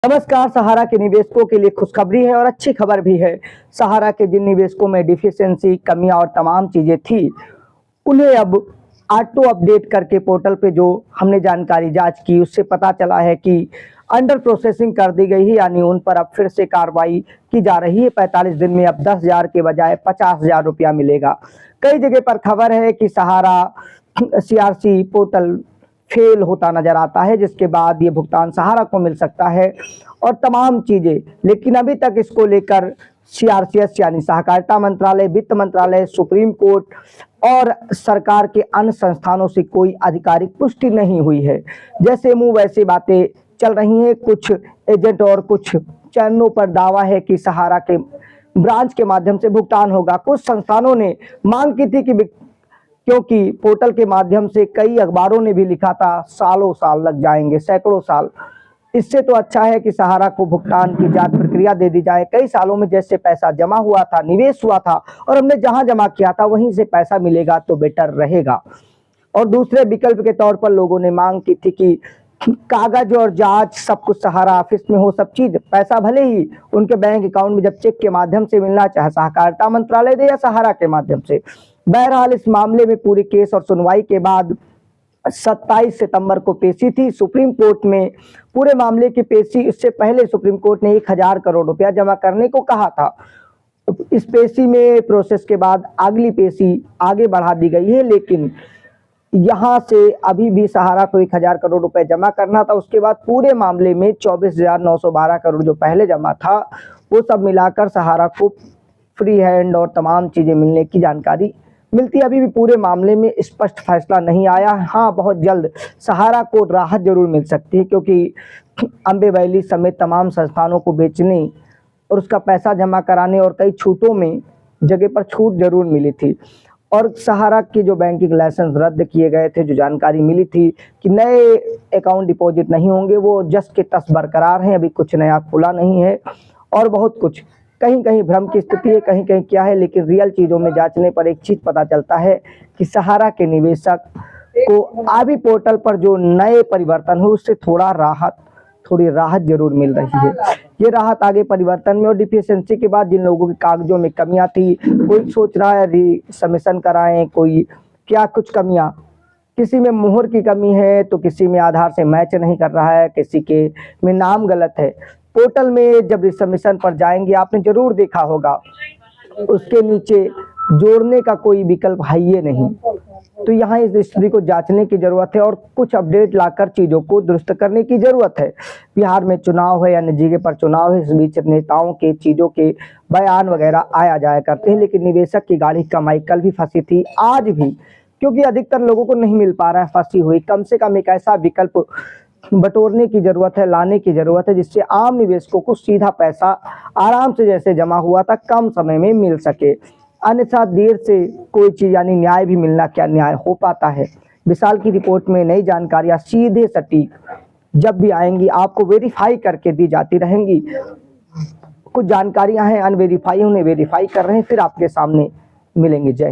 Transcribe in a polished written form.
नमस्कार। सहारा के निवेशकों के लिए खुशखबरी है और अच्छी खबर भी है। सहारा के जिन निवेशकों में डिफिशियंसी, कमियां और तमाम चीजें थी, उन्हें अब ऑटो अपडेट करके पोर्टल पे जो हमने जानकारी जांच की, उससे पता चला है कि अंडर प्रोसेसिंग कर दी गई है, यानी उन पर अब फिर से कार्रवाई की जा रही है। 45 दिन में अब 10,000 के बजाय 50,000 रुपया मिलेगा। कई जगह पर खबर है कि सहारा सीआरसी पोर्टल फेल होता नजर आता है, जिसके बाद ये भुगतान सहारा को मिल सकता है और तमाम चीजें। लेकिन अभी तक इसको लेकर सीआरसीएस यानी सहकारिता मंत्रालय, वित्त मंत्रालय, सुप्रीम कोर्ट और सरकार के अन्य संस्थानों से कोई आधिकारिक पुष्टि नहीं हुई है। जैसे मुंह वैसे बातें चल रही हैं। कुछ एजेंट और कुछ चैनलों पर दावा है कि सहारा के ब्रांच के माध्यम से भुगतान होगा। कुछ संस्थानों ने मांग की थी कि क्योंकि पोर्टल के माध्यम से कई अखबारों ने भी लिखा था सालों साल लग जाएंगे, सैकड़ों साल। इससे तो अच्छा है कि सहारा को भुगतान की जांच प्रक्रिया दे दी जाए। कई सालों में जैसे पैसा जमा हुआ था, निवेश हुआ था और हमने जहां जमा किया था वहीं से पैसा मिलेगा तो बेटर रहेगा। और दूसरे विकल्प के तौर पर लोगों ने मांग की थी कि कागज और जांच सब कुछ सहारा ऑफिस में हो, सब चीज, पैसा भले ही उनके बैंक अकाउंट में जब चेक के माध्यम से मिलना, चाहे सहकारिता मंत्रालय दे या सहारा के माध्यम से। बहरहाल इस मामले में पूरी केस और सुनवाई के बाद 27 सितंबर को पेशी थी सुप्रीम कोर्ट में। पूरे मामले की पेशी, इससे पहले सुप्रीम कोर्ट ने 1,000 करोड़ रुपया जमा करने को कहा था। इस पेशी में प्रोसेस के बाद अगली पेशी आगे बढ़ा दी गई है, लेकिन यहां से अभी भी सहारा को 1,000 करोड़ रुपए जमा करना था। उसके बाद पूरे मामले में 24,912 करोड़ जो पहले जमा था, वो सब मिलाकर सहारा को फ्री हैंड और तमाम चीजें मिलने की जानकारी मिलती। अभी भी पूरे मामले में स्पष्ट फैसला नहीं आया। हाँ, बहुत जल्द सहारा को राहत जरूर मिल सकती है, क्योंकि अम्बे वैली समेत तमाम संस्थानों को बेचने और उसका पैसा जमा कराने और कई छूटों में जगह पर छूट जरूर मिली थी। और सहारा के जो बैंकिंग लाइसेंस रद्द किए गए थे, जो जानकारी मिली थी कि नए अकाउंट डिपॉजिट नहीं होंगे, वो जस्ट के तस बरकरार हैं। अभी कुछ नया खुला नहीं है और बहुत कुछ कहीं कहीं भ्रम की स्थिति है, कहीं कहीं क्या है। लेकिन रियल चीजों में जांचने पर एक चीज पता चलता है कि सहारा के निवेशक को अभी पोर्टल पर जो नए परिवर्तन हुए उससे थोड़ी राहत जरूर मिल रही है। ये राहत आगे परिवर्तन में और डिफिशियंसी के बाद जिन लोगों के कागजों में कमियां थी, कोई सोच रहा है रीसबमिशन कराएं, कोई क्या कुछ कमियां, किसी में मोहर की कमी है तो किसी में आधार से मैच नहीं कर रहा है, किसी के में नाम गलत है। पोर्टल में जब रिसबमिशन पर जाएंगे, आपने जरूर देखा होगा उसके नीचे जोड़ने का कोई विकल्प है ही नहीं। तो यहाँ इस हिस्ट्री को जांचने की जरूरत है और कुछ अपडेट लाकर चीजों को दुरुस्त करने की जरूरत है। बिहार में चुनाव है या अन्य जगह पर चुनाव है, इस बीच नेताओं के चीजों के बयान वगैरह आया जाया करते हैं, लेकिन निवेशक की गाढ़ी कमाई कल भी फंसी थी, आज भी, क्योंकि अधिकतर लोगों को नहीं मिल पा रहा है फंसी हुई। कम से कम एक ऐसा विकल्प बटोरने की जरूरत है, लाने की जरूरत है, जिससे आम निवेशकों को सीधा पैसा आराम से जैसे जमा हुआ था कम समय में मिल सके। अन्यथा देर से कोई चीज यानी न्याय भी मिलना क्या न्याय हो पाता है। विशाल की रिपोर्ट में नई जानकारियां सीधे सटीक जब भी आएंगी आपको वेरीफाई करके दी जाती रहेंगी। कुछ जानकारियां हैं अनवेरीफाई, उन्हें वेरीफाई कर रहे हैं, फिर आपके सामने मिलेंगे। जय हिंद।